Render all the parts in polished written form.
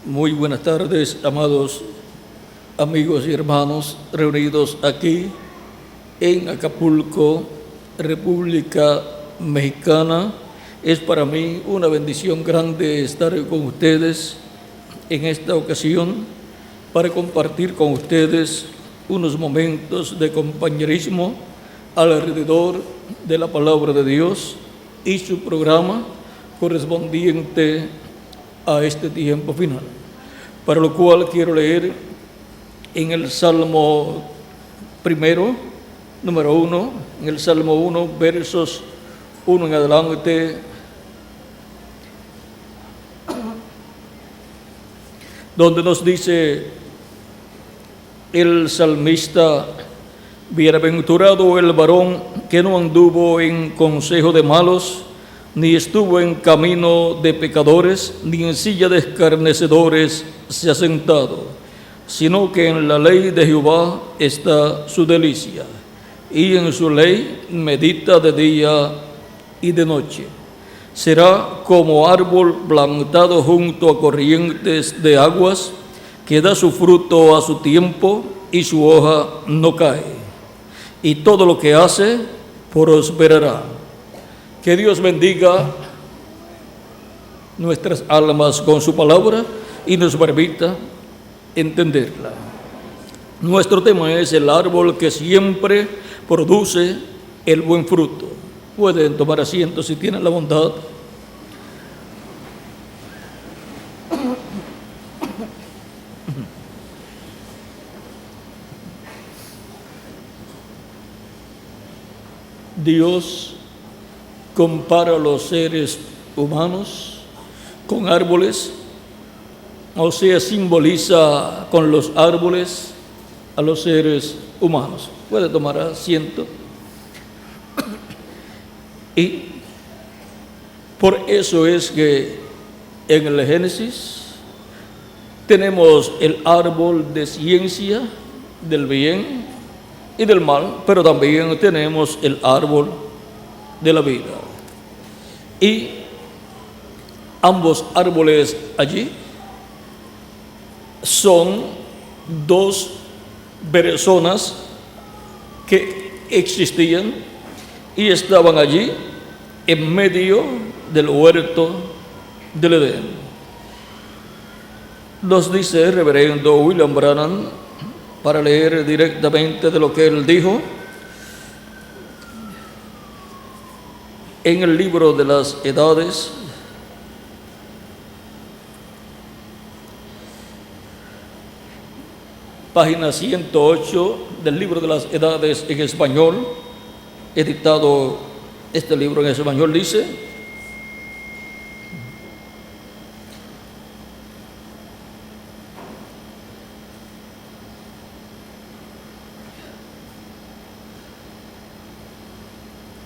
Muy buenas tardes, amados amigos y hermanos reunidos aquí en Acapulco, República Mexicana. Es para mí una bendición grande estar con ustedes en esta ocasión para compartir con ustedes unos momentos de compañerismo alrededor de la palabra de Dios y su programa correspondiente a este tiempo final, para lo cual quiero leer en el Salmo primero, número 1, en el Salmo 1, versos 1 en adelante, donde nos dice el salmista: bienaventurado el varón que no anduvo en consejo de malos, ni estuvo en camino de pecadores, ni en silla de escarnecedores se ha sentado, sino que en la ley de Jehová está su delicia, y en su ley medita de día y de noche. Será como árbol plantado junto a corrientes de aguas, que da su fruto a su tiempo, y su hoja no cae, y todo lo que hace prosperará. Que Dios bendiga nuestras almas con su palabra y nos permita entenderla. Nuestro tema es el árbol que siempre produce el buen fruto. Pueden tomar asiento si tienen la bondad. Dios compara a los seres humanos con árboles, o sea, simboliza con los árboles a los seres humanos. Puede tomar asiento. Y por eso es que en el Génesis tenemos el árbol de ciencia del bien y del mal, pero también tenemos el árbol de la vida. Y ambos árboles allí son dos personas que existían y estaban allí en medio del huerto del Edén. Nos dice el reverendo William Branham, para leer directamente de lo que él dijo, en el libro de las edades, página 108 del libro de las edades en español, editado este libro en español, dice: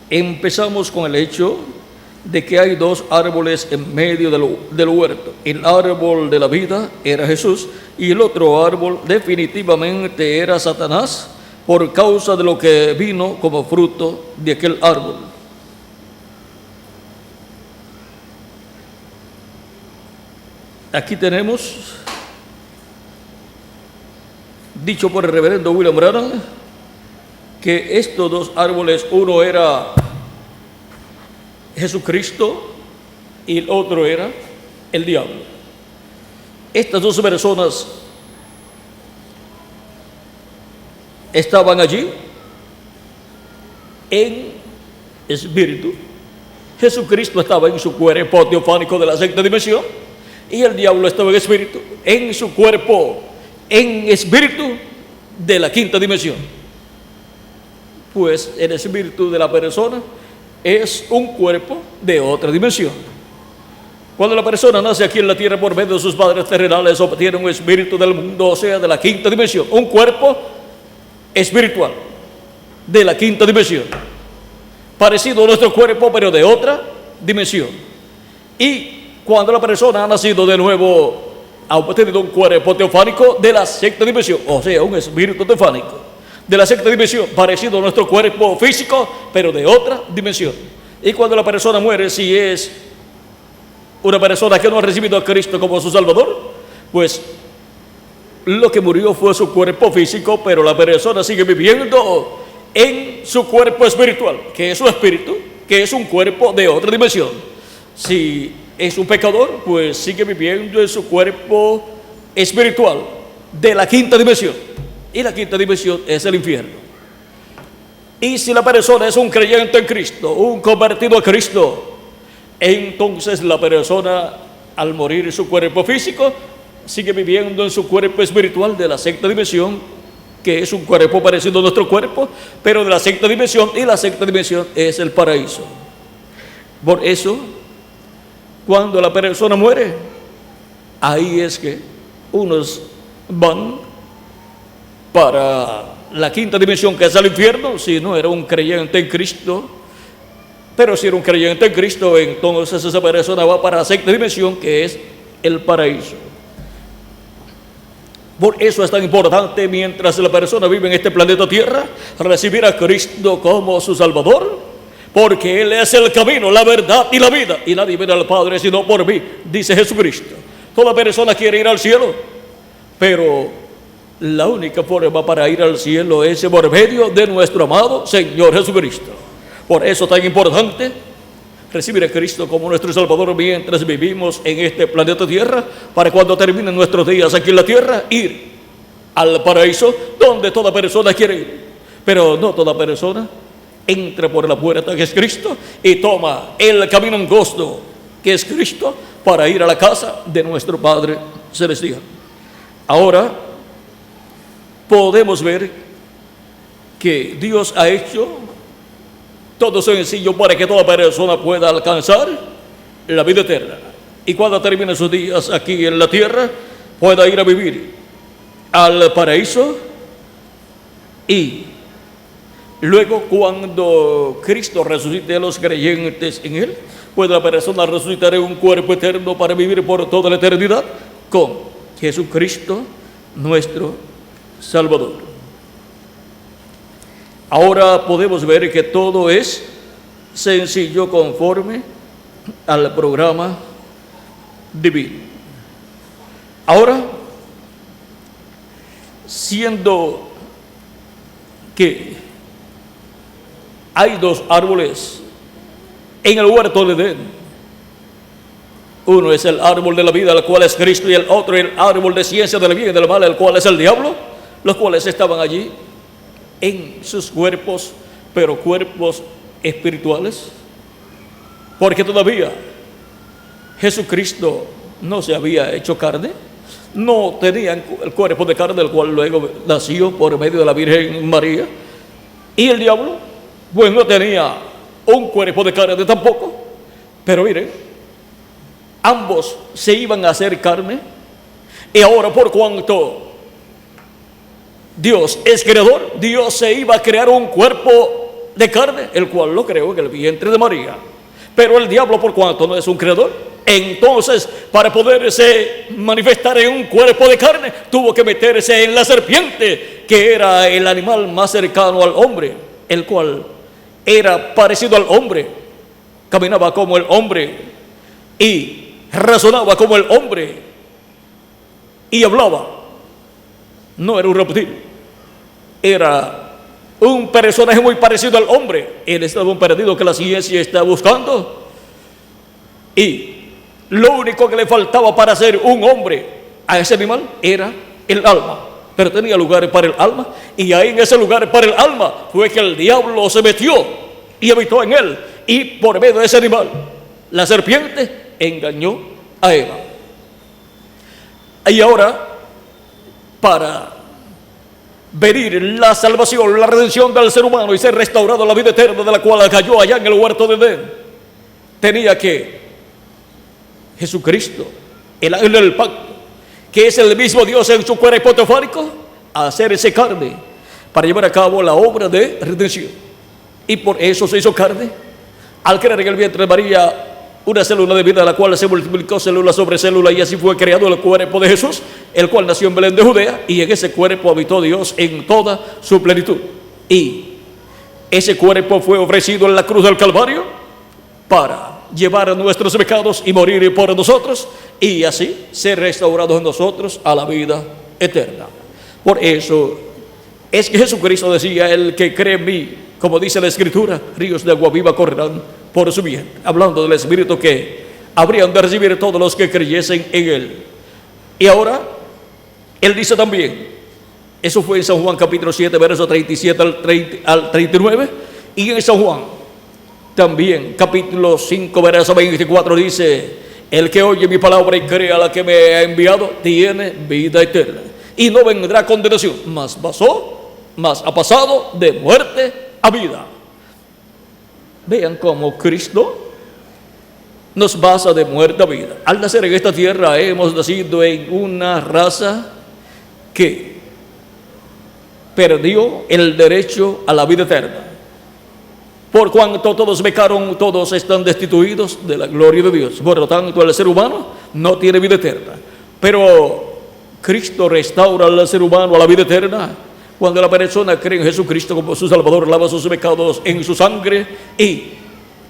empezamos con el hecho de que hay dos árboles en medio del huerto. El árbol de la vida era Jesús y el otro árbol definitivamente era Satanás, por causa de lo que vino como fruto de aquel árbol. Aquí tenemos, dicho por el reverendo William Branham, que estos dos árboles, uno era Jesucristo y el otro era el diablo. Estas dos personas estaban allí en espíritu. Jesucristo estaba en su cuerpo teofánico de la sexta dimensión y el diablo estaba en espíritu, en su cuerpo, en espíritu de la quinta dimensión. Pues el espíritu de la persona es un cuerpo de otra dimensión. Cuando la persona nace aquí en la tierra por medio de sus padres terrenales, obtiene un espíritu del mundo, o sea, de la quinta dimensión, un cuerpo espiritual de la quinta dimensión, parecido a nuestro cuerpo, pero de otra dimensión. Y cuando la persona ha nacido de nuevo, ha obtenido un cuerpo teofánico de la sexta dimensión, o sea, un espíritu teofánico de la sexta dimensión, parecido a nuestro cuerpo físico, pero de otra dimensión. Y cuando la persona muere, si es una persona que no ha recibido a Cristo como su Salvador, pues lo que murió fue su cuerpo físico, pero la persona sigue viviendo en su cuerpo espiritual, que es su espíritu, que es un cuerpo de otra dimensión. Si es un pecador, pues sigue viviendo en su cuerpo espiritual de la quinta dimensión, y la quinta dimensión es el infierno. Y si la persona es un creyente en Cristo, un convertido a Cristo, entonces la persona, al morir en su cuerpo físico, sigue viviendo en su cuerpo espiritual de la sexta dimensión, que es un cuerpo parecido a nuestro cuerpo, pero de la sexta dimensión, y la sexta dimensión es el paraíso. Por eso, cuando la persona muere, ahí es que unos van para la quinta dimensión, que es el infierno, si no era un creyente en Cristo. Pero si era un creyente en Cristo, entonces esa persona va para la sexta dimensión, que es el paraíso. Por eso es tan importante, mientras la persona vive en este planeta Tierra, recibir a Cristo como su Salvador, porque Él es el camino, la verdad y la vida, y nadie viene al Padre sino por mí, dice Jesucristo. Toda persona quiere ir al cielo, pero la única forma para ir al cielo es por medio de nuestro amado Señor Jesucristo. Por eso es tan importante recibir a Cristo como nuestro Salvador mientras vivimos en este planeta Tierra, para cuando terminen nuestros días aquí en la Tierra, ir al paraíso, donde toda persona quiere ir. Pero no toda persona entra por la puerta, que es Cristo, y toma el camino angosto, que es Cristo, para ir a la casa de nuestro Padre Celestial. Ahora podemos ver que Dios ha hecho todo sencillo para que toda persona pueda alcanzar la vida eterna, y cuando termine sus días aquí en la tierra, pueda ir a vivir al paraíso. Y luego, cuando Cristo resucite a los creyentes en Él, puede la persona resucitar en un cuerpo eterno para vivir por toda la eternidad con Jesucristo, nuestro Salvador. Ahora podemos ver que todo es sencillo conforme al programa divino. Ahora, siendo que hay dos árboles en el huerto de Edén, uno es el árbol de la vida, el cual es Cristo, y el otro el árbol de ciencia del bien y del mal, el cual es el diablo, los cuales estaban allí en sus cuerpos, pero cuerpos espirituales, porque todavía Jesucristo no se había hecho carne, no tenía el cuerpo de carne, el cual luego nació por medio de la Virgen María, y el diablo pues no tenía un cuerpo de carne tampoco. Pero miren, ambos se iban a hacer carne, y ahora, por cuanto Dios es creador, Dios se iba a crear un cuerpo de carne, el cual lo creó en el vientre de María. Pero el diablo, por cuanto no es un creador, entonces para poderse manifestar en un cuerpo de carne, tuvo que meterse en la serpiente, que era el animal más cercano al hombre, el cual era parecido al hombre, caminaba como el hombre y razonaba como el hombre y hablaba. No era un reptil, era un personaje muy parecido al hombre. Él estaba un perdido que la ciencia está buscando, y lo único que le faltaba para ser un hombre a ese animal era el alma. Pero tenía lugar para el alma, y ahí en ese lugar para el alma fue que el diablo se metió y habitó en él, y por medio de ese animal, la serpiente engañó a Eva. Y ahora, para venir la salvación, la redención del ser humano y ser restaurado a la vida eterna de la cual cayó allá en el huerto de Edén, tenía que Jesucristo, el ángel del pacto, que es el mismo Dios en su cuerpo teofánico, hacerse carne para llevar a cabo la obra de redención. Y por eso se hizo carne, al crear en el vientre de María una célula de vida, la cual se multiplicó célula sobre célula, y así fue creado el cuerpo de Jesús, el cual nació en Belén de Judea, y en ese cuerpo habitó Dios en toda su plenitud. Y ese cuerpo fue ofrecido en la cruz del Calvario para llevar nuestros pecados y morir por nosotros, y así ser restaurados en nosotros a la vida eterna. Por eso es que Jesucristo decía: el que cree en mí, como dice la Escritura, ríos de agua viva correrán por su bien, hablando del Espíritu que habrían de recibir todos los que creyesen en Él. Y ahora, Él dice también, eso fue en San Juan capítulo 7, versos 37 al 39, y en San Juan también capítulo 5, verso 24 dice: el que oye mi palabra y cree a la que me ha enviado, tiene vida eterna, y no vendrá condenación, mas ha pasado de muerte a vida. Vean cómo Cristo nos pasa de muerte a vida. Al nacer en esta tierra hemos nacido en una raza que perdió el derecho a la vida eterna. Por cuanto todos pecaron, todos están destituidos de la gloria de Dios. Por lo tanto, el ser humano no tiene vida eterna. Pero Cristo restaura al ser humano a la vida eterna cuando la persona cree en Jesucristo como su Salvador, lava sus pecados en su sangre y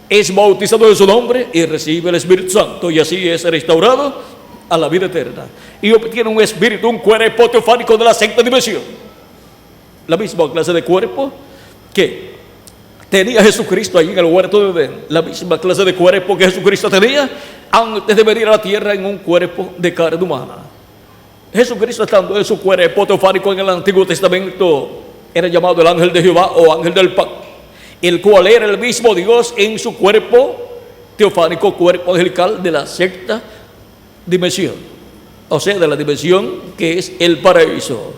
es bautizado en su nombre y recibe el Espíritu Santo, y así es restaurado a la vida eterna y obtiene un espíritu, un cuerpo teofánico de la sexta dimensión, la misma clase de cuerpo que tenía Jesucristo allí en el huerto de Edén, la misma clase de cuerpo que Jesucristo tenía antes de venir a la tierra en un cuerpo de carne humana. Jesucristo, estando en su cuerpo teofánico en el Antiguo Testamento, era llamado el ángel de Jehová o ángel del pacto, el cual era el mismo Dios en su cuerpo teofánico, cuerpo angelical de la sexta dimensión, o sea, de la dimensión que es el paraíso.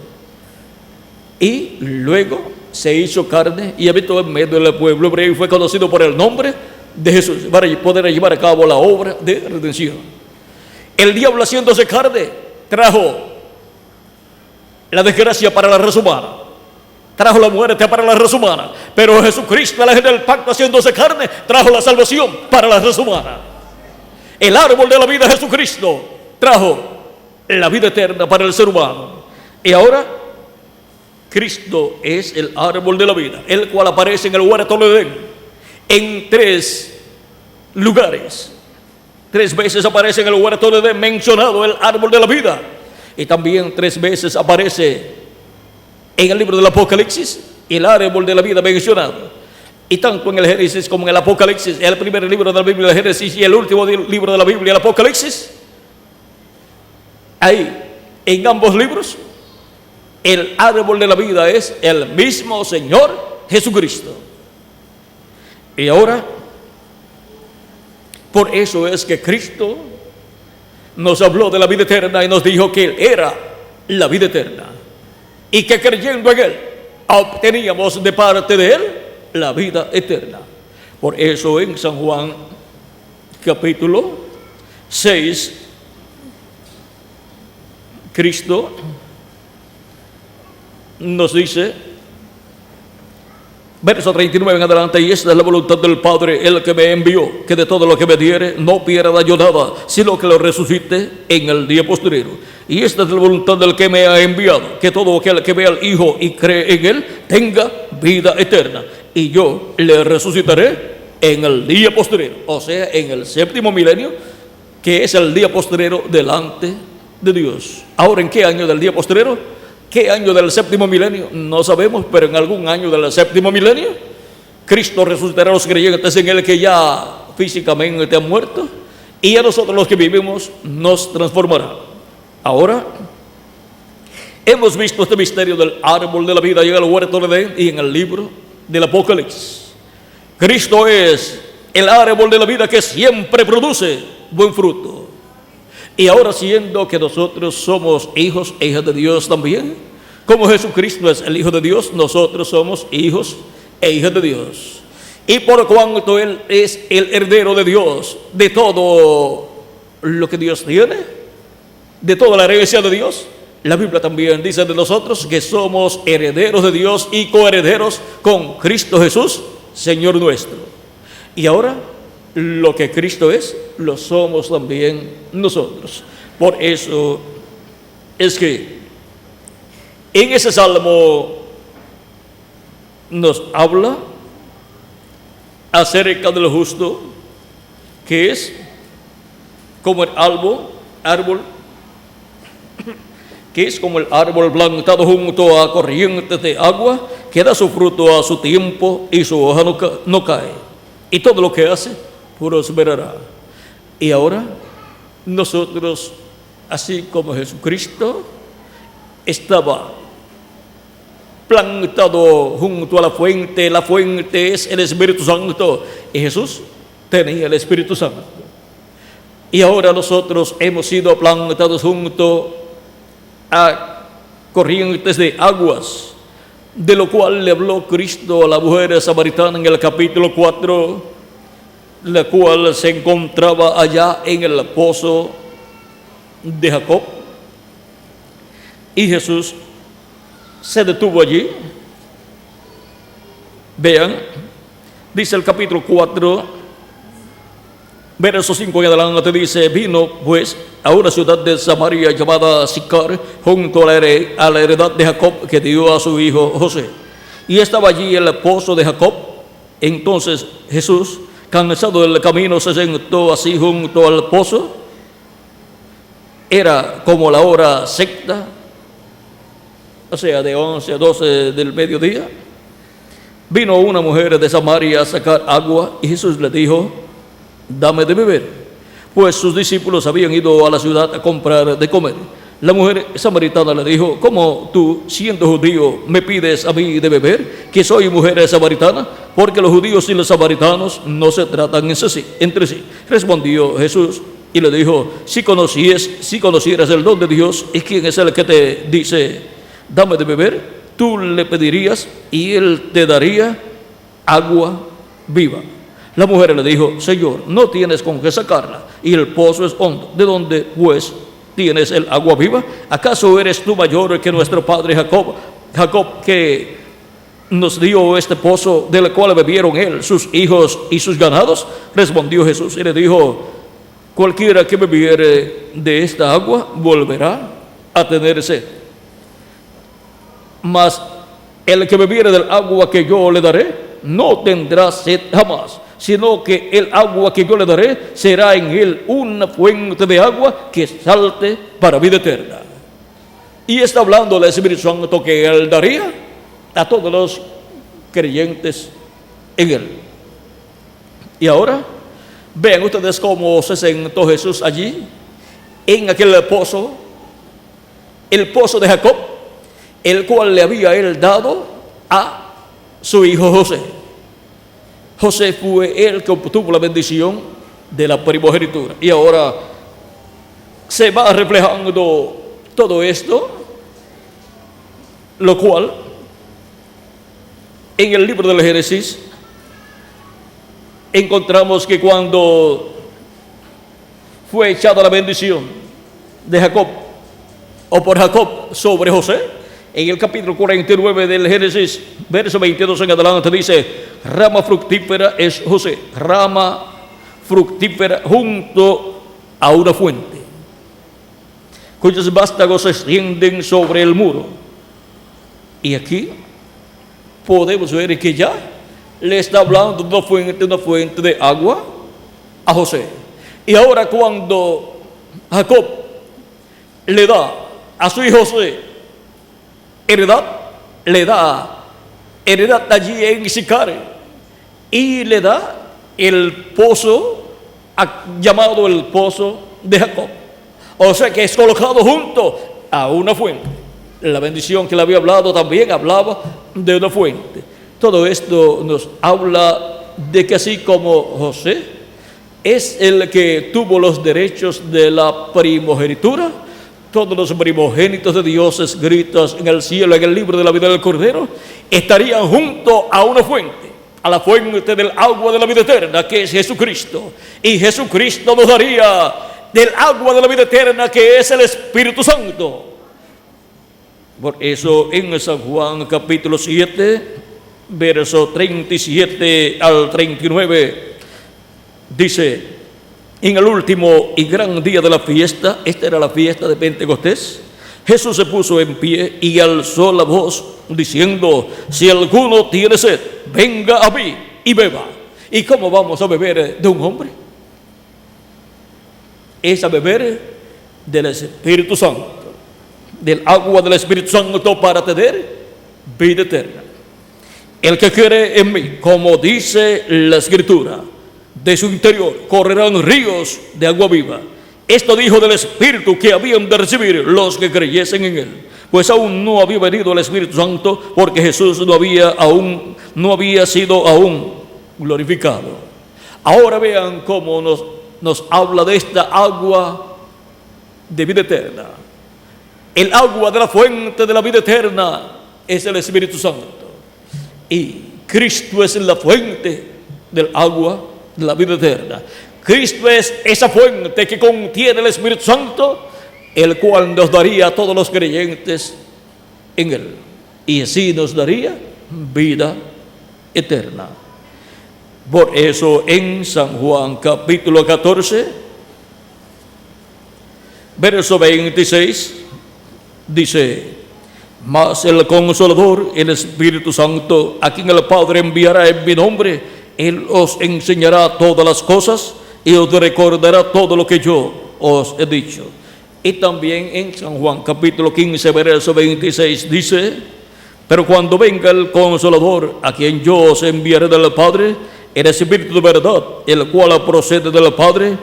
Y luego se hizo carne y habitó en medio del pueblo hebreo y fue conocido por el nombre de Jesús para poder llevar a cabo la obra de redención. El diablo, haciéndose carne, trajo la desgracia para la raza humana, trajo la muerte para la raza humana, pero Jesucristo, el ángel del pacto, haciéndose carne, trajo la salvación para la raza humana. El árbol de la vida, Jesucristo, trajo la vida eterna para el ser humano. Y ahora Cristo es el árbol de la vida, el cual aparece en el huerto de Edén en 3 lugares. 3 veces aparece en el huerto de Edén mencionado el árbol de la vida, y también 3 veces aparece en el libro del Apocalipsis el árbol de la vida mencionado. Y tanto en el Génesis como en el Apocalipsis, el primer libro de la Biblia, el Génesis, y el último libro de la Biblia, el Apocalipsis, ahí en ambos libros el árbol de la vida es el mismo Señor Jesucristo. Y ahora, por eso es que Cristo nos habló de la vida eterna y nos dijo que Él era la vida eterna y que creyendo en Él obteníamos de parte de Él la vida eterna. Por eso en San Juan capítulo 6, Cristo nos dice, verso 39 en adelante: y esta es la voluntad del Padre, el que me envió, que de todo lo que me diere no pierda yo nada, sino que lo resucite en el día postrero. Y esta es la voluntad del que me ha enviado, que todo aquel que vea al Hijo y cree en Él tenga vida eterna, y yo le resucitaré en el día postrero, o sea, en el 7º milenio, que es el día postrero delante de Dios. Ahora, ¿en qué año del día postrero? ¿Qué año del 7º milenio? No sabemos, pero en algún año del 7º milenio Cristo resucitará a los creyentes en Él que ya físicamente han muerto, y a nosotros los que vivimos nos transformará. Ahora hemos visto este misterio del árbol de la vida en el huerto de Edén y en el libro del Apocalipsis. Cristo es el árbol de la vida que siempre produce buen fruto. Y ahora, siendo que nosotros somos hijos e hijas de Dios también, como Jesucristo es el Hijo de Dios, nosotros somos hijos e hijas de Dios. Y por cuanto Él es el heredero de Dios, de todo lo que Dios tiene, de toda la herencia de Dios, la Biblia también dice de nosotros que somos herederos de Dios y coherederos con Cristo Jesús, Señor nuestro. Y ahora, lo que Cristo es, lo somos también nosotros. Por eso es que en ese salmo nos habla acerca del justo, que es como el árbol árbol que es como el árbol plantado junto a corrientes de agua, que da su fruto a su tiempo y su hoja no cae. Y todo lo que hace prosperará. Y ahora nosotros, así como Jesucristo estaba plantado junto a la fuente es el Espíritu Santo, y Jesús tenía el Espíritu Santo. Y ahora nosotros hemos sido plantados junto a corrientes de aguas, de lo cual le habló Cristo a la mujer samaritana en el capítulo 4, la cual se encontraba allá en el pozo de Jacob. Y Jesús se detuvo allí. Vean, dice el capítulo 4, verso 5 en adelante, dice: vino pues a una ciudad de Samaria llamada Sicar, junto a la heredad de Jacob, que dio a su hijo José. Y estaba allí el pozo de Jacob. Entonces Jesús, cansado del camino, se sentó así junto al pozo. Era como la hora sexta, o sea, de 11 a 12 del mediodía. Vino una mujer de Samaria a sacar agua, y Jesús le dijo: dame de beber, pues sus discípulos habían ido a la ciudad a comprar de comer. La mujer samaritana le dijo: ¿cómo tú, siendo judío, me pides a mí de beber, que soy mujer samaritana? Porque los judíos y los samaritanos no se tratan entre sí. Respondió Jesús y le dijo: si conocieras el don de Dios y quién es el que te dice dame de beber, tú le pedirías y él te daría agua viva. La mujer le dijo: Señor, no tienes con qué sacarla, y el pozo es hondo. ¿De dónde, pues, tienes el agua viva? ¿Acaso eres tú mayor que nuestro padre Jacob? Jacob, que nos dio este pozo, del cual bebieron él, sus hijos y sus ganados. Respondió Jesús y le dijo: cualquiera que bebiere de esta agua volverá a tener sed. Mas el que bebiere del agua que yo le daré no tendrá sed jamás, sino que el agua que yo le daré será en él una fuente de agua que salte para vida eterna. Y está hablando del Espíritu Santo que él daría a todos los creyentes en él. Y ahora vean ustedes cómo se sentó Jesús allí en aquel pozo, el pozo de Jacob, el cual le había él dado a su hijo José. José fue el que obtuvo la bendición de la primogenitura. Y ahora se va reflejando todo esto, lo cual en el libro del Génesis encontramos que cuando fue echada la bendición de Jacob, o por Jacob sobre José, en el capítulo 49 del Génesis, verso 22 en adelante, dice: rama fructífera es José, rama fructífera junto a una fuente, cuyos vástagos se extienden sobre el muro. Y aquí podemos ver que ya le está hablando de una fuente de agua a José. Y ahora cuando Jacob le da a su hijo José le da heredad allí en Sicar, y le da el pozo llamado el pozo de Jacob, o sea que es colocado junto a una fuente. La bendición que le había hablado también hablaba de una fuente. Todo esto nos habla de que así como José es el que tuvo los derechos de la primogenitura, todos los primogénitos de Dios escritos en el cielo, en el libro de la vida del Cordero, estarían junto a una fuente, a la fuente del agua de la vida eterna, que es Jesucristo. Y Jesucristo nos daría del agua de la vida eterna, que es el Espíritu Santo. Por eso en San Juan capítulo 7, verso 37 al 39, dice: en el último y gran día de la fiesta, esta era la fiesta de Pentecostés, Jesús se puso en pie y alzó la voz diciendo: si alguno tiene sed, venga a mí y beba. ¿Y cómo vamos a beber de un hombre? Es a beber del Espíritu Santo, del agua del Espíritu Santo para tener vida eterna. El que cree en mí, como dice la Escritura, de su interior correrán ríos de agua viva. Esto dijo del Espíritu que habían de recibir los que creyesen en él, pues aún no había venido el Espíritu Santo, porque Jesús no había sido aún glorificado. Ahora vean cómo nos habla de esta agua de vida eterna. El agua de la fuente de la vida eterna es el Espíritu Santo, y Cristo es la fuente del agua de la vida eterna. Cristo es esa fuente que contiene el Espíritu Santo, el cual nos daría a todos los creyentes en él, y así nos daría vida eterna. Por eso en San Juan capítulo 14, verso 26, dice: mas el Consolador, el Espíritu Santo, a quien el Padre enviará en mi nombre, Él os enseñará todas las cosas y os recordará todo lo que yo os he dicho. Y también en San Juan capítulo 15, verso 26 dice: pero cuando venga el Consolador, a quien yo os enviaré del Padre, el Espíritu de verdad, el cual procede del Padre,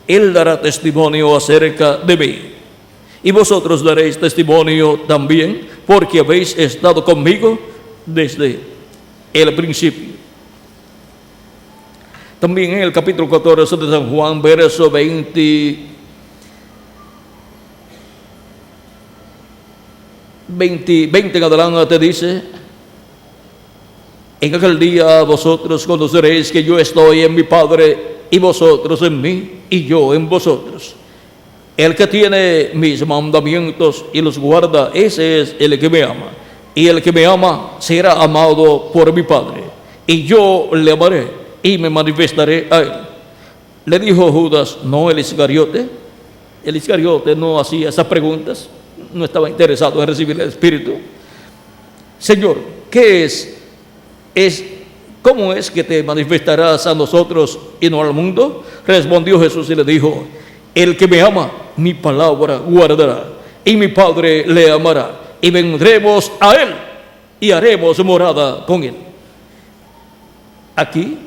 Él dará testimonio acerca de mí. Y vosotros daréis testimonio también, porque habéis estado conmigo desde el principio. También en el capítulo 14 de San Juan, verso 20 en adelante dice: en aquel día vosotros conoceréis que yo estoy en mi Padre, y vosotros en mí, y yo en vosotros. El que tiene mis mandamientos y los guarda, ese es el que me ama. Y el que me ama será amado por mi Padre, y yo le amaré y me manifestaré a él. Le dijo Judas, no el Iscariote. El Iscariote no hacía esas preguntas, no estaba interesado en recibir el Espíritu. Señor, ¿qué es? ¿Cómo es que te manifestarás a nosotros y no al mundo? Respondió Jesús y le dijo: el que me ama, mi palabra guardará, y mi Padre le amará, y vendremos a él y haremos morada con él. Aquí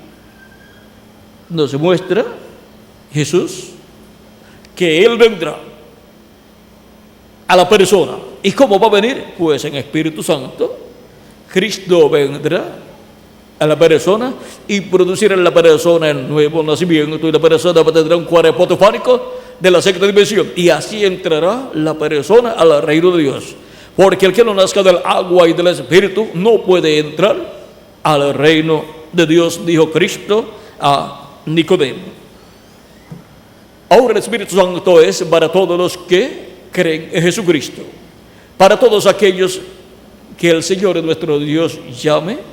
nos muestra Jesús que él vendrá a la persona. ¿Y cómo va a venir? Pues en Espíritu Santo. Cristo vendrá a la persona y producirá en la persona el nuevo nacimiento, y la persona tendrá un cuerpo teofánico de la sexta dimensión, y así entrará la persona al reino de Dios, porque el que no nazca del agua y del Espíritu no puede entrar al reino de Dios, dijo Cristo a Nicodemo. Ahora el Espíritu Santo es para todos los que creen en Jesucristo, para todos aquellos que el Señor nuestro Dios llame.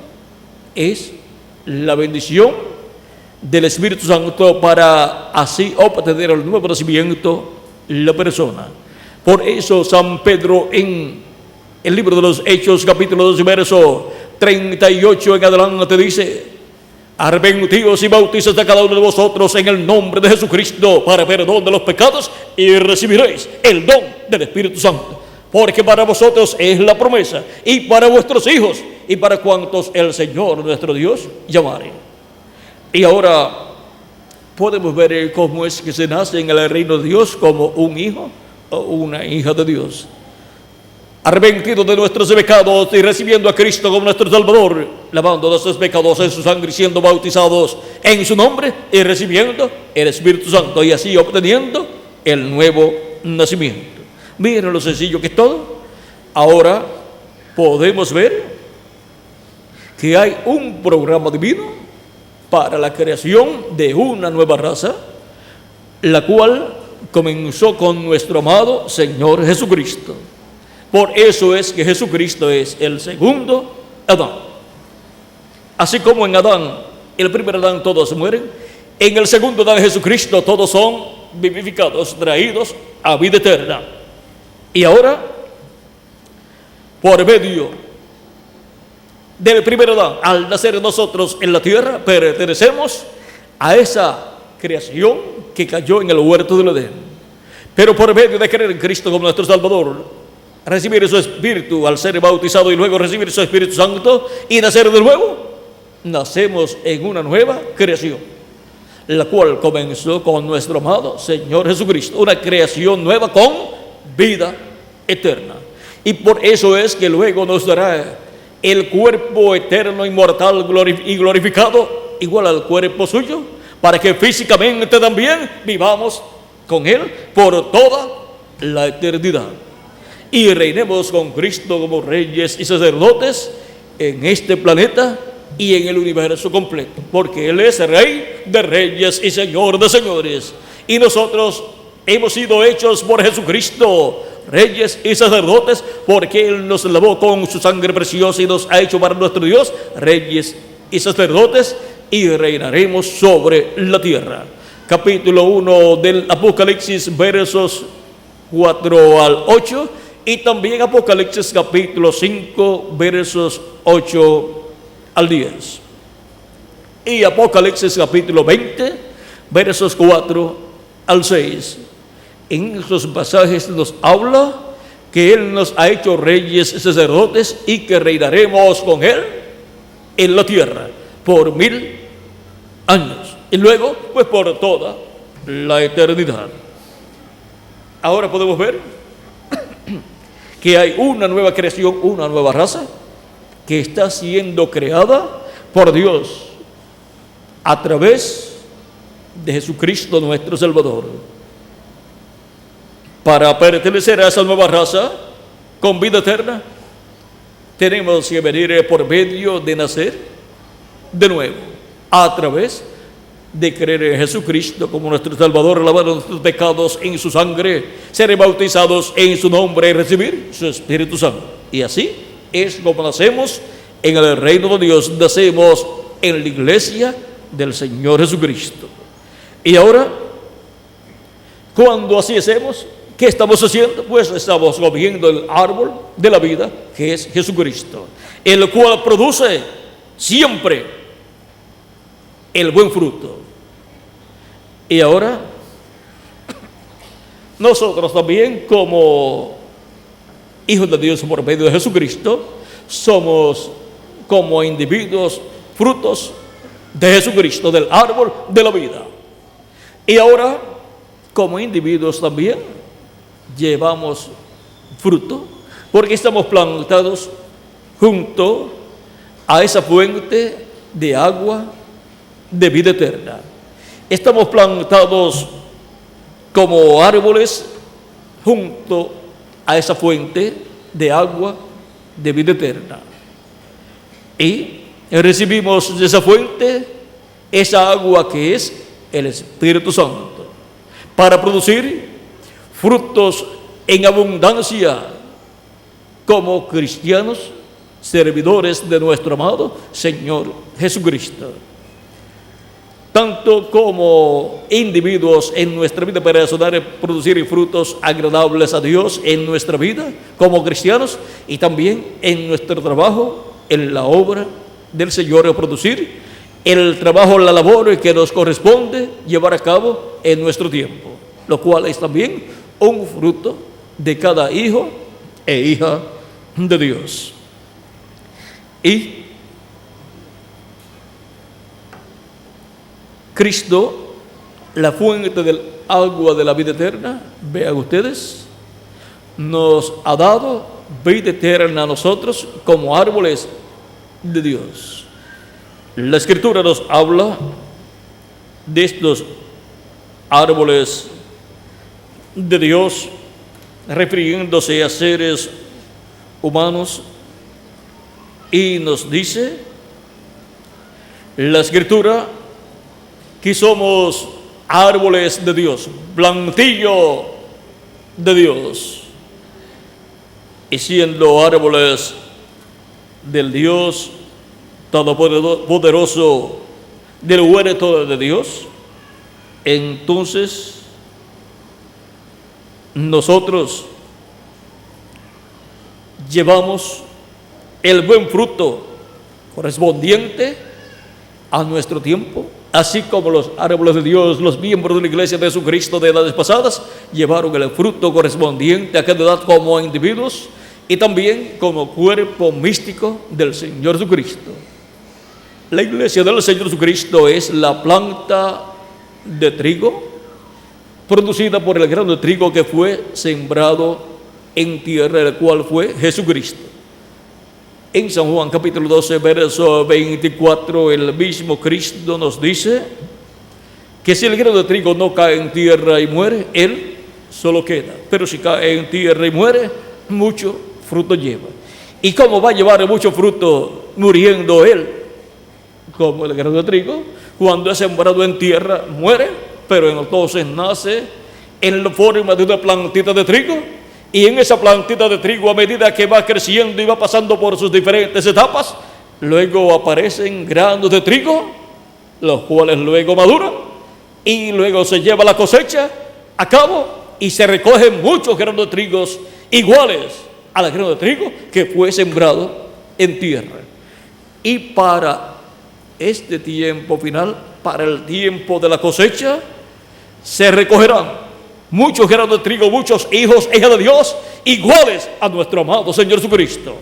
Es la bendición del Espíritu Santo para así obtener el nuevo nacimiento la persona. Por eso San Pedro en el libro de los Hechos capítulo 2 verso 38 en adelante dice: arrepentíos y bautizad a cada uno de vosotros en el nombre de Jesucristo para perdón de los pecados, y recibiréis el don del Espíritu Santo. Porque para vosotros es la promesa, y para vuestros hijos, y para cuantos el Señor nuestro Dios llamare. Y ahora podemos ver cómo es que se nace en el reino de Dios como un hijo o una hija de Dios. Arrepentidos de nuestros pecados y recibiendo a Cristo como nuestro Salvador, lavando nuestros pecados en su sangre y siendo bautizados en su nombre y recibiendo el Espíritu Santo, y así obteniendo el nuevo nacimiento. Miren lo sencillo que es todo. Ahora podemos ver que hay un programa divino para la creación de una nueva raza, la cual comenzó con nuestro amado Señor Jesucristo. Por eso es que Jesucristo es el segundo Adán. Así como en Adán, el primer Adán, todos mueren, en el segundo Adán, Jesucristo, todos son vivificados, traídos a vida eterna. Y ahora, por medio del primer Adán, al nacer nosotros en la tierra, pertenecemos a esa creación que cayó en el huerto del Edén. Pero por medio de creer en Cristo como nuestro Salvador, recibir su Espíritu al ser bautizado y luego recibir su Espíritu Santo y nacer de nuevo, nacemos en una nueva creación, la cual comenzó con nuestro amado Señor Jesucristo, una creación nueva con vida eterna. Y por eso es que luego nos dará el cuerpo eterno, inmortal y glorificado, igual al cuerpo suyo, para que físicamente también vivamos con Él por toda la eternidad. Y reinemos con Cristo como reyes y sacerdotes en este planeta y en el universo completo, porque Él es Rey de reyes y Señor de señores. Y nosotros hemos sido hechos por Jesucristo reyes y sacerdotes, porque Él nos lavó con su sangre preciosa y nos ha hecho para nuestro Dios reyes y sacerdotes, y reinaremos sobre la tierra. Capítulo 1 del Apocalipsis, versos 4 al 8, y también Apocalipsis capítulo 5, versos 8 al 10. Y Apocalipsis capítulo 20, versos 4 al 6. En esos pasajes nos habla que Él nos ha hecho reyes y sacerdotes y que reinaremos con Él en la tierra por 1000 años y luego pues por toda la eternidad. Ahora podemos ver que hay una nueva creación, una nueva raza que está siendo creada por Dios a través de Jesucristo nuestro Salvador. Para pertenecer a esa nueva raza con vida eterna, tenemos que venir por medio de nacer de nuevo, a través de creer en Jesucristo como nuestro Salvador, lavar nuestros pecados en su sangre, ser bautizados en su nombre y recibir su Espíritu Santo. Y así es como nacemos en el reino de Dios, nacemos en la iglesia del Señor Jesucristo. Y ahora, cuando así hacemos, ¿qué estamos haciendo? Pues estamos comiendo el árbol de la vida, que es Jesucristo, el cual produce siempre el buen fruto. Y ahora, nosotros también, como hijos de Dios por medio de Jesucristo, somos como individuos frutos de Jesucristo, del árbol de la vida. Y ahora, como individuos también, llevamos fruto, porque estamos plantados junto a esa fuente de agua de vida eterna. Estamos plantados como árboles junto a esa fuente de agua de vida eterna. Y recibimos de esa fuente esa agua que es el Espíritu Santo, para producir frutos en abundancia como cristianos, servidores de nuestro amado Señor Jesucristo. Tanto como individuos en nuestra vida personal, producir frutos agradables a Dios en nuestra vida como cristianos, y también en nuestro trabajo, en la obra del Señor, producir el trabajo, la labor que nos corresponde llevar a cabo en nuestro tiempo, lo cual es también un fruto de cada hijo e hija de Dios. Y Cristo, la fuente del agua de la vida eterna, vean ustedes, nos ha dado vida eterna a nosotros como árboles de Dios. La Escritura nos habla de estos árboles de Dios, refiriéndose a seres humanos, y nos dice la Escritura que somos árboles de Dios, plantillo de Dios, y siendo árboles del Dios Todopoderoso, del huerto de Dios, entonces nosotros llevamos el buen fruto correspondiente a nuestro tiempo Así como los árboles de Dios, los miembros de la iglesia de Jesucristo de edades pasadas, llevaron el fruto correspondiente a cada edad como individuos y también como cuerpo místico del Señor Jesucristo. La iglesia del Señor Jesucristo es la planta de trigo producida por el grano de trigo que fue sembrado en tierra, el cual fue Jesucristo. En San Juan capítulo 12, verso 24, el mismo Cristo nos dice que si el grano de trigo no cae en tierra y muere, él solo queda. Pero si cae en tierra y muere, mucho fruto lleva. ¿Y cómo va a llevar mucho fruto muriendo él? Como el grano de trigo, cuando es sembrado en tierra, muere, pero entonces nace en la forma de una plantita de trigo. Y en esa plantita de trigo, a medida que va creciendo y va pasando por sus diferentes etapas, luego aparecen granos de trigo, los cuales luego maduran, y luego se lleva la cosecha a cabo y se recogen muchos granos de trigo iguales al grano de trigo que fue sembrado en tierra. Y para este tiempo final, para el tiempo de la cosecha, se recogerán muchos granos de trigo, muchos hijos e hijas de Dios, iguales a nuestro amado Señor Jesucristo,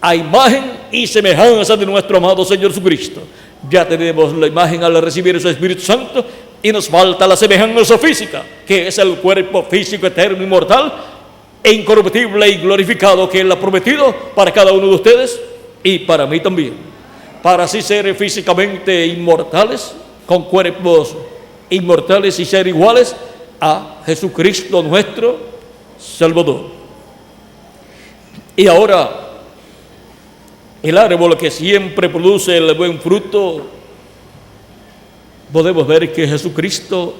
a imagen y semejanza de nuestro amado Señor Jesucristo. Ya tenemos la imagen al recibir su Espíritu Santo y nos falta la semejanza física, que es el cuerpo físico eterno, inmortal e incorruptible y glorificado que Él ha prometido para cada uno de ustedes y para mí también, para así ser físicamente inmortales, con cuerpos inmortales y ser iguales a Jesucristo nuestro Salvador. Y ahora, el árbol que siempre produce el buen fruto, podemos ver que Jesucristo,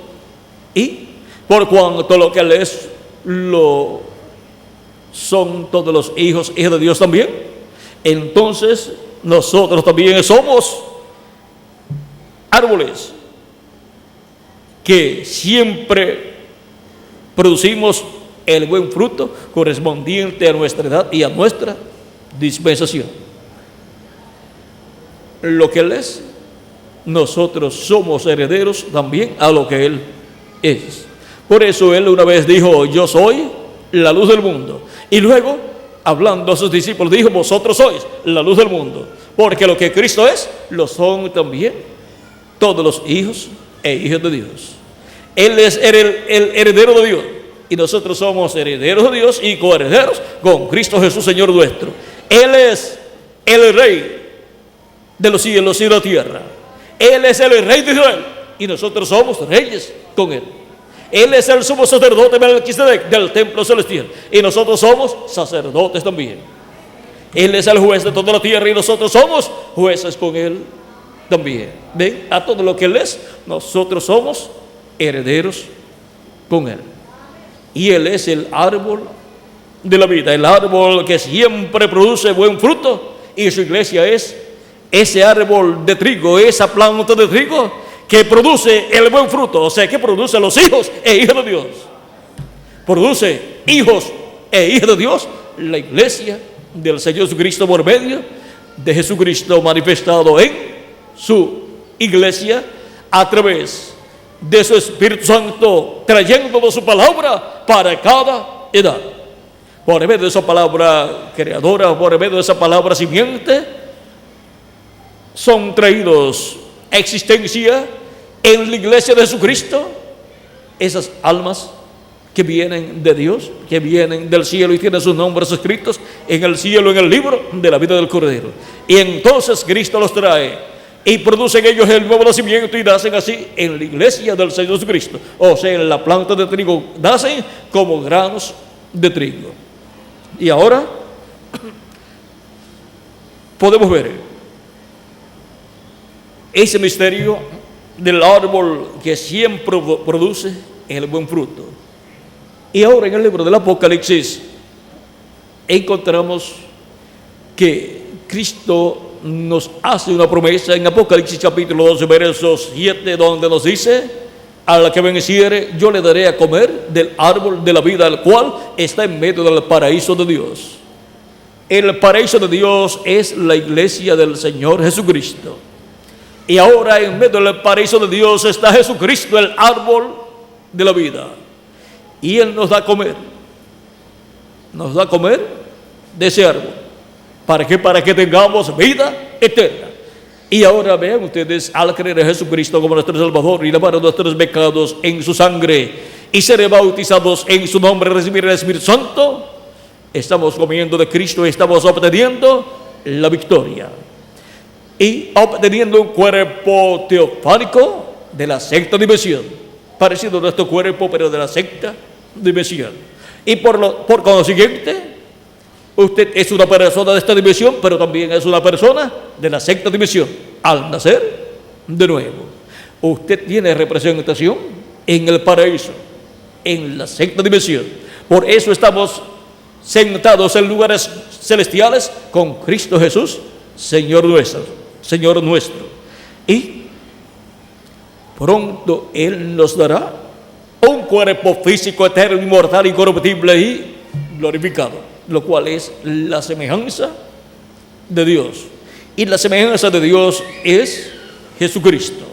y por cuanto lo que Él es, lo son todos los hijos e hijas de Dios también, entonces nosotros también somos árboles que siempre producimos el buen fruto correspondiente a nuestra edad y a nuestra dispensación. Lo que Él es, nosotros somos herederos también a lo que Él es. Por eso Él una vez dijo: yo soy la luz del mundo. Y luego, hablando a sus discípulos, dijo: vosotros sois la luz del mundo. Porque lo que Cristo es, lo son también todos los hijos e hijas de Dios. Él es el heredero de Dios y nosotros somos herederos de Dios y coherederos con Cristo Jesús, Señor nuestro. Él es el Rey de los cielos y de la tierra. Él es el Rey de Israel y nosotros somos reyes con Él. Él es el sumo sacerdote Melquisedec del templo celestial y nosotros somos sacerdotes también. Él es el juez de toda la tierra y nosotros somos jueces con Él también. ¿Ven? A todo lo que Él es, nosotros somos herederos con Él. Y Él es el árbol de la vida, el árbol que siempre produce buen fruto, y su iglesia es ese árbol de trigo, esa planta de trigo que produce el buen fruto, o sea, que produce los hijos e hijas de Dios. Produce hijos e hijas de Dios la iglesia del Señor Jesucristo por medio de Jesucristo manifestado en su iglesia a través de su Espíritu Santo, trayendo su palabra para cada edad. Por medio de esa palabra creadora, por medio de esa palabra simiente, son traídos a existencia en la iglesia de Jesucristo esas almas que vienen de Dios, que vienen del cielo y tienen sus nombres escritos en el cielo, en el libro de la vida del Cordero. Y entonces Cristo los trae y producen ellos el nuevo nacimiento y nacen así en la iglesia del Señor Jesucristo. O sea, en la planta de trigo nacen como granos de trigo. Y ahora podemos ver ese misterio del árbol que siempre produce el buen fruto. Y ahora en el libro del Apocalipsis encontramos que Cristo nos hace una promesa en Apocalipsis capítulo 12, verso 7, donde nos dice: al que venciere, yo le daré a comer del árbol de la vida, el cual está en medio del paraíso de Dios. El paraíso de Dios es la iglesia del Señor Jesucristo. Y ahora en medio del paraíso de Dios está Jesucristo, el árbol de la vida. Y Él nos da a comer. Nos da a comer de ese árbol. ¿Para qué? Para que tengamos vida eterna. Y ahora vean ustedes, al creer en Jesucristo como nuestro Salvador y lavar nuestros pecados en su sangre y ser bautizados en su nombre, recibir el Espíritu Santo, estamos comiendo de Cristo y estamos obteniendo la victoria. Y obteniendo un cuerpo teofánico de la sexta dimensión, parecido a nuestro cuerpo, pero de la sexta dimensión. Y por consiguiente, usted es una persona de esta dimensión, pero también es una persona de la sexta dimensión. Al nacer de nuevo, usted tiene representación en el paraíso, en la sexta dimensión. Por eso estamos sentados en lugares celestiales con Cristo Jesús, Señor nuestro. Y pronto Él nos dará un cuerpo físico eterno, inmortal, incorruptible y glorificado, lo cual es la semejanza de Dios. Y la semejanza de Dios es Jesucristo.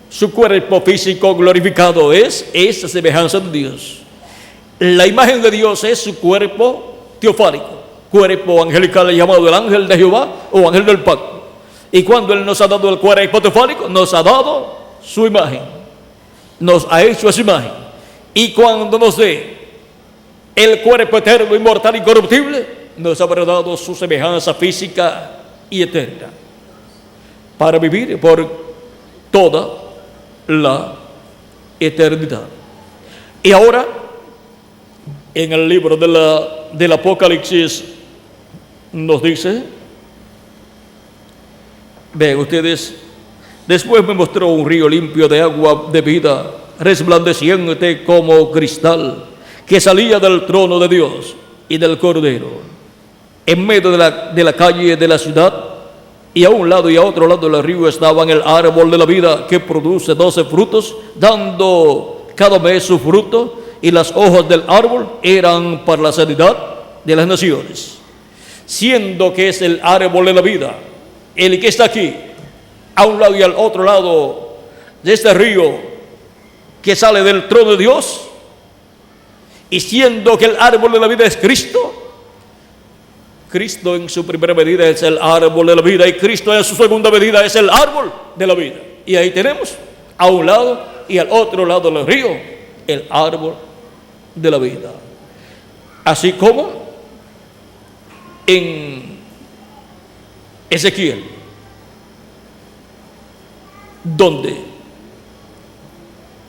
Su cuerpo físico glorificado es esa semejanza de Dios. La imagen de Dios es su cuerpo teofánico, cuerpo angelical llamado el ángel de Jehová o ángel del pacto. Y cuando Él nos ha dado el cuerpo teofánico, nos ha dado su imagen, nos ha hecho esa imagen. Y cuando nos dé el cuerpo eterno, inmortal, incorruptible, nos habrá dado su semejanza física y eterna para vivir por toda la eternidad. Y ahora, en el libro del Apocalipsis nos dice, vean ustedes, después me mostró un río limpio de agua de vida, resplandeciente como cristal, que salía del trono de Dios y del Cordero. En medio de la calle de la ciudad, y a un lado y a otro lado del río, estaban el árbol de la vida, que produce 12 frutos, dando cada mes su fruto, y las hojas del árbol eran para la sanidad de las naciones. Siendo que es el árbol de la vida, el que está aquí, a un lado y al otro lado de este río que sale del trono de Dios, y siendo que el árbol de la vida es Cristo, Cristo en su primera medida es el árbol de la vida y Cristo en su segunda medida es el árbol de la vida. Y ahí tenemos a un lado y al otro lado del río el árbol de la vida. Así como en Ezequiel, donde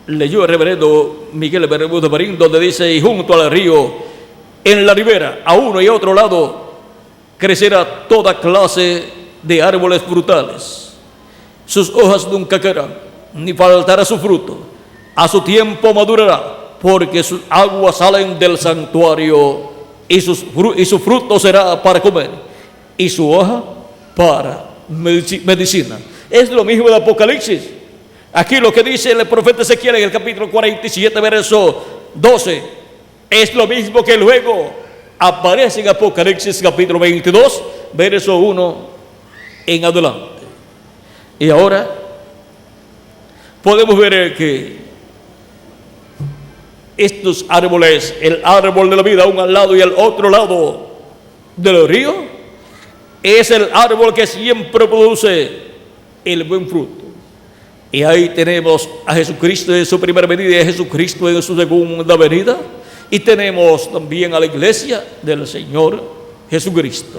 leyó el reverendo Miguel Bermúdez Marín, donde dice, y junto al río, en la ribera, a uno y a otro lado, crecerá toda clase de árboles frutales. Sus hojas nunca caerán, ni faltará su fruto. A su tiempo madurará, porque sus aguas salen del santuario, y su fruto será para comer, y su hoja para medicina. Es lo mismo del Apocalipsis. Aquí lo que dice el profeta Ezequiel en el capítulo 47, verso 12, es lo mismo que luego aparece en Apocalipsis capítulo 22, verso 1 en adelante. Y ahora podemos ver que estos árboles, el árbol de la vida, un al lado y al otro lado del río, es el árbol que siempre produce el buen fruto. Y ahí tenemos a Jesucristo en su primera venida y a Jesucristo en su segunda venida. Y tenemos también a la iglesia del Señor Jesucristo.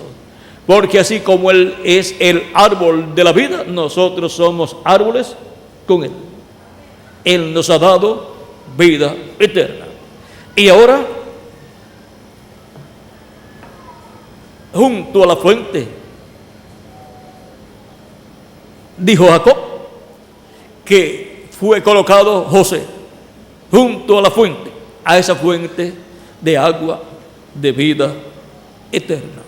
Porque así como Él es el árbol de la vida, nosotros somos árboles con Él. Él nos ha dado vida eterna. Y ahora, junto a la fuente, dijo Jacob, que fue colocado José, junto a la fuente, a esa fuente de agua de vida eterna.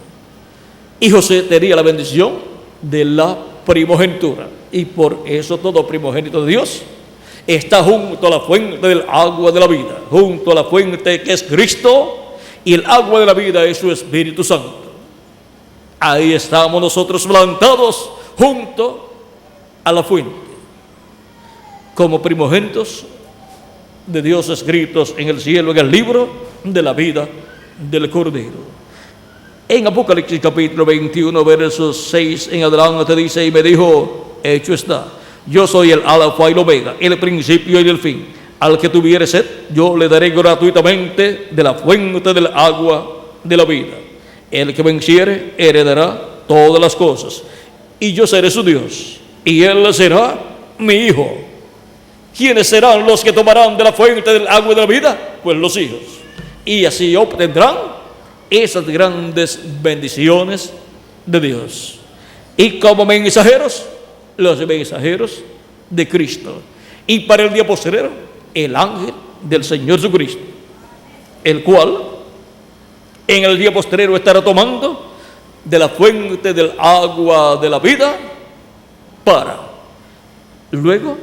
Y José tenía la bendición de la primogenitura. Y por eso todo primogénito de Dios está junto a la fuente del agua de la vida, junto a la fuente que es Cristo, y el agua de la vida es su Espíritu Santo. Ahí estamos nosotros plantados junto a la fuente, como primogénitos de Dios escritos en el cielo, en el libro de la vida del Cordero. En Apocalipsis capítulo 21, versos 6 en adelante dice, y me dijo, hecho está, yo soy el alfa y el omega, el principio y el fin. Al que tuviere sed, yo le daré gratuitamente de la fuente del agua de la vida. El que venciere heredará todas las cosas, y yo seré su Dios, y él será mi hijo. ¿Quiénes serán los que tomarán de la fuente del agua de la vida? Pues los hijos. Y así obtendrán esas grandes bendiciones de Dios. Y como mensajeros, los mensajeros de Cristo. Y para el día postrero, el ángel del Señor Jesucristo, el cual en el día postrero estará tomando de la fuente del agua de la vida para luego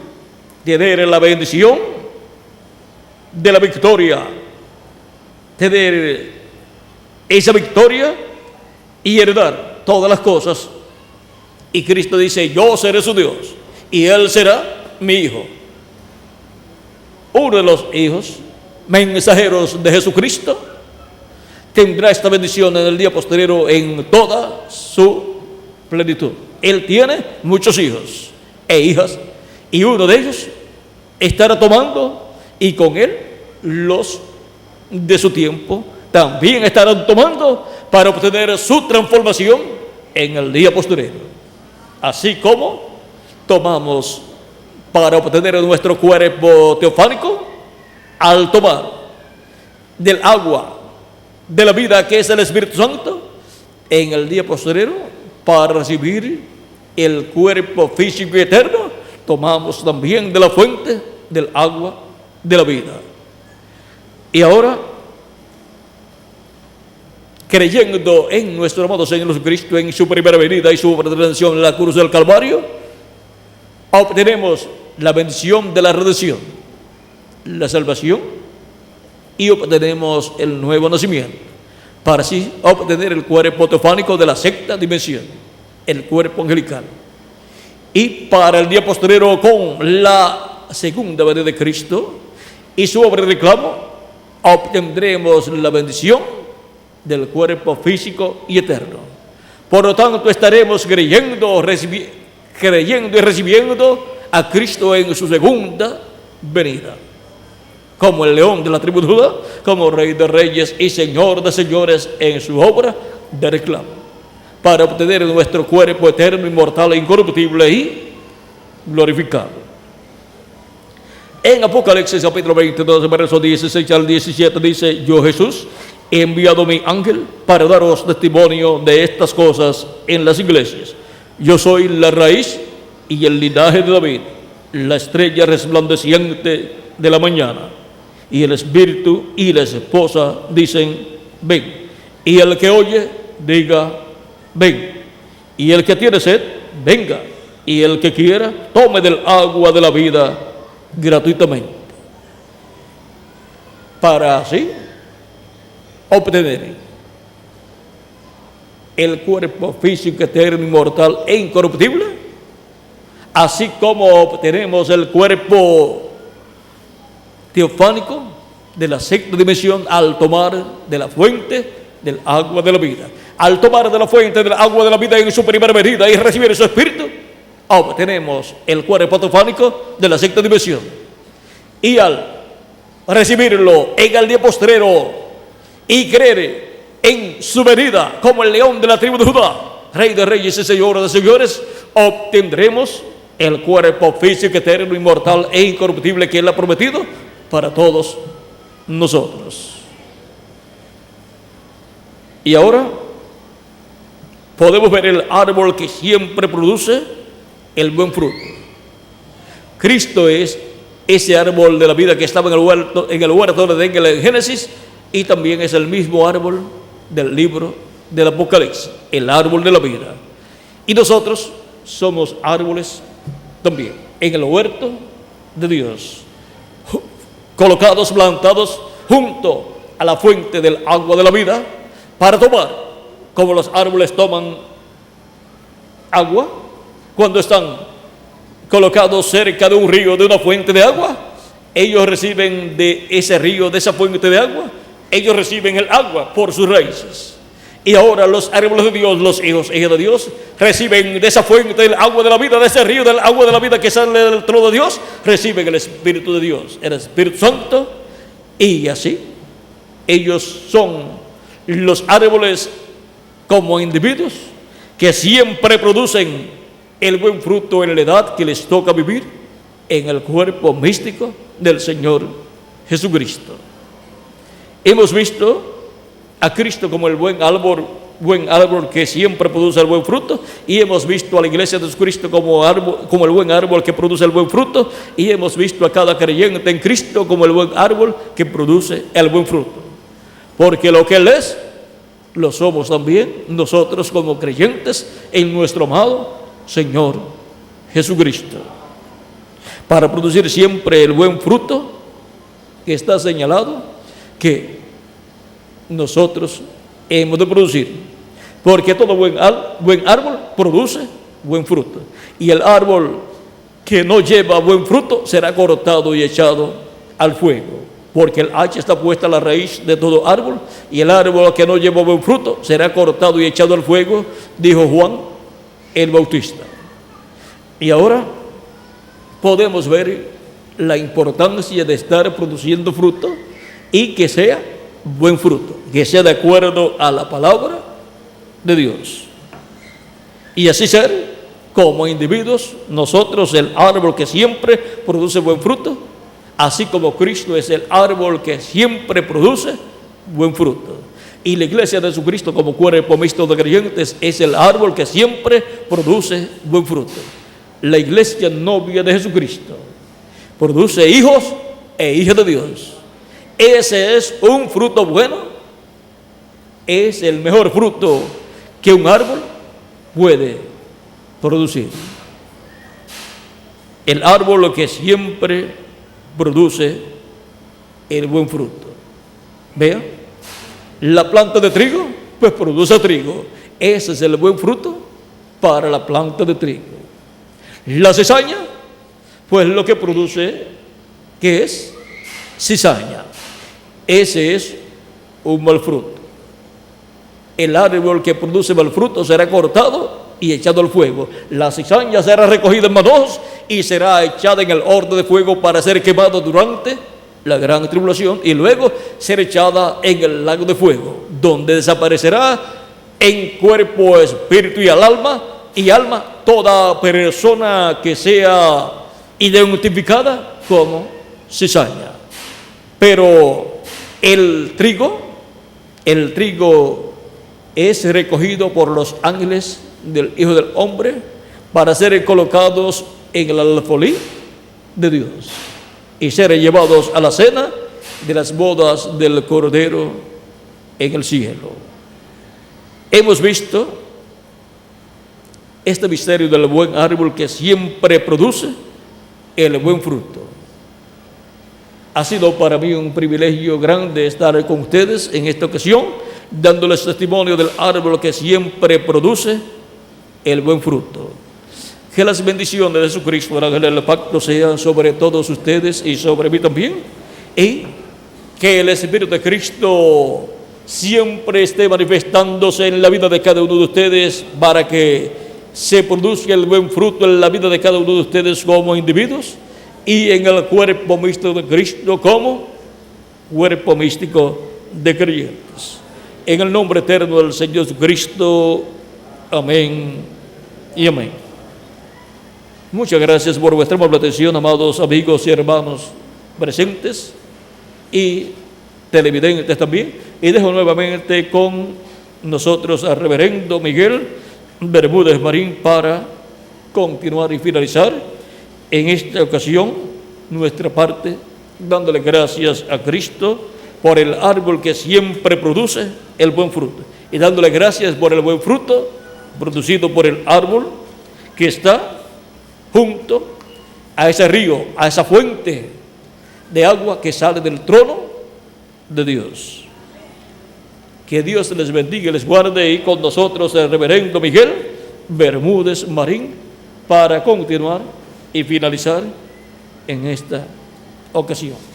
tener la bendición de la victoria, tener esa victoria y heredar todas las cosas. Y Cristo dice, yo seré su Dios y él será mi hijo. Uno de los hijos mensajeros de Jesucristo tendrá esta bendición en el día posterior en toda su plenitud. Él tiene muchos hijos e hijas, y uno de ellos estará tomando, y con él los de su tiempo también estarán tomando para obtener su transformación en el día posterior. Así como tomamos para obtener nuestro cuerpo teofánico al tomar del agua de la vida, que es el Espíritu Santo, en el día posterior, para recibir el cuerpo físico y eterno, tomamos también de la fuente del agua de la vida. Y ahora, creyendo en nuestro amado Señor Jesucristo, en su primera venida y su obra de redención en la cruz del Calvario, obtenemos la bendición de la redención, la salvación, y obtenemos el nuevo nacimiento, para así obtener el cuerpo teofánico de la sexta dimensión, el cuerpo angelical. Y para el día posterior, con la segunda venida de Cristo y su obra de reclamo, obtendremos la bendición del cuerpo físico y eterno. Por lo tanto, estaremos creyendo y recibiendo a Cristo en su segunda venida, como el león de la tribu de Judá, como Rey de reyes y Señor de señores en su obra de reclamo, para obtener nuestro cuerpo eterno, inmortal e incorruptible y glorificado. En Apocalipsis capítulo 22, versos 16 al 17 dice, yo Jesús he enviado mi ángel para daros testimonio de estas cosas en las iglesias. Yo soy la raíz y el linaje de David, la estrella resplandeciente de la mañana. Y el espíritu y la esposa dicen, ven. Y el que oye, diga, ven. Y el que tiene sed, venga. Y el que quiera, tome del agua de la vida gratuitamente. Para así obtener el cuerpo físico eterno, inmortal e incorruptible, así como obtenemos el cuerpo teofánico de la sexta dimensión al tomar de la fuente del agua de la vida. Al tomar de la fuente del agua de la vida en su primera venida y recibir su espíritu, obtenemos el cuerpo teofánico de la sexta dimensión. Y al recibirlo en el día postrero y creer en su venida como el león de la tribu de Judá, Rey de reyes y Señor de señores, obtendremos el cuerpo físico eterno, inmortal e incorruptible que Él ha prometido para todos nosotros. Y ahora podemos ver el árbol que siempre produce el buen fruto. Cristo es ese árbol de la vida que estaba en el huerto de Edén en Génesis, y también es el mismo árbol del libro del Apocalipsis, el árbol de la vida. Y nosotros somos árboles también en el huerto de Dios, colocados, plantados junto a la fuente del agua de la vida, para tomar, como los árboles toman agua cuando están colocados cerca de un río, de una fuente de agua, ellos reciben de ese río, de esa fuente de agua, ellos reciben el agua por sus raíces. Y ahora los árboles de Dios, los hijos de Dios, reciben de esa fuente del agua de la vida, de ese río del agua de la vida que sale del trono de Dios, reciben el Espíritu de Dios, el Espíritu Santo, y así ellos son los árboles como individuos que siempre producen el buen fruto en la edad que les toca vivir en el cuerpo místico del Señor Jesucristo. Hemos visto a Cristo como el buen árbol que siempre produce el buen fruto, y hemos visto a la iglesia de Jesucristo como el buen árbol que produce el buen fruto, y hemos visto a cada creyente en Cristo como el buen árbol que produce el buen fruto, porque lo que Él es, lo somos también nosotros como creyentes en nuestro amado Señor Jesucristo, para producir siempre el buen fruto que está señalado que nosotros hemos de producir, porque todo buen árbol produce buen fruto, y el árbol que no lleva buen fruto será cortado y echado al fuego, porque el hacha está puesta a la raíz de todo árbol, y el árbol que no lleva buen fruto será cortado y echado al fuego, dijo Juan el Bautista. Y ahora podemos ver la importancia de estar produciendo fruto, y que sea buen fruto, que sea de acuerdo a la palabra de Dios, y así ser como individuos nosotros el árbol que siempre produce buen fruto, así como Cristo es el árbol que siempre produce buen fruto, y la iglesia de Jesucristo como cuerpo mixto de creyentes es el árbol que siempre produce buen fruto. La iglesia novia de Jesucristo produce hijos e hijas de Dios. Ese es un fruto bueno, es el mejor fruto que un árbol puede producir. El árbol que siempre produce el buen fruto. Vean, la planta de trigo, pues produce trigo. Ese es el buen fruto para la planta de trigo. La cizaña, pues lo que produce, ¿qué es? Cizaña. Ese es un mal fruto. El árbol que produce mal fruto será cortado y echado al fuego. La cizaña será recogida en manojos y será echada en el horno de fuego para ser quemada durante la gran tribulación, y luego ser echada en el lago de fuego, donde desaparecerá en cuerpo, espíritu y alma toda persona que sea identificada como cizaña. Pero el trigo es recogido por los ángeles del Hijo del Hombre para ser colocados en el alfolí de Dios y ser llevados a la cena de las bodas del Cordero en el cielo. Hemos visto este misterio del buen árbol que siempre produce el buen fruto. Ha sido para mí un privilegio grande estar con ustedes en esta ocasión, dándoles testimonio del árbol que siempre produce el buen fruto. Que las bendiciones de Jesucristo, el ángel del pacto, sean sobre todos ustedes y sobre mí también, y que el Espíritu de Cristo siempre esté manifestándose en la vida de cada uno de ustedes para que se produzca el buen fruto en la vida de cada uno de ustedes como individuos y en el cuerpo místico de Cristo como cuerpo místico de creyentes. En el nombre eterno del Señor Jesucristo. Amén y amén. Muchas gracias por vuestra amable atención, amados amigos y hermanos presentes y televidentes también. Y dejo nuevamente con nosotros al reverendo Miguel Bermúdez Marín para continuar y finalizar en esta ocasión nuestra parte, dándole gracias a Cristo por el árbol que siempre produce el buen fruto, y dándole gracias por el buen fruto producido por el árbol que está junto a ese río, a esa fuente de agua que sale del trono de Dios. Que Dios les bendiga y les guarde, y con nosotros el reverendo Miguel Bermúdez Marín para continuar y finalizar en esta ocasión.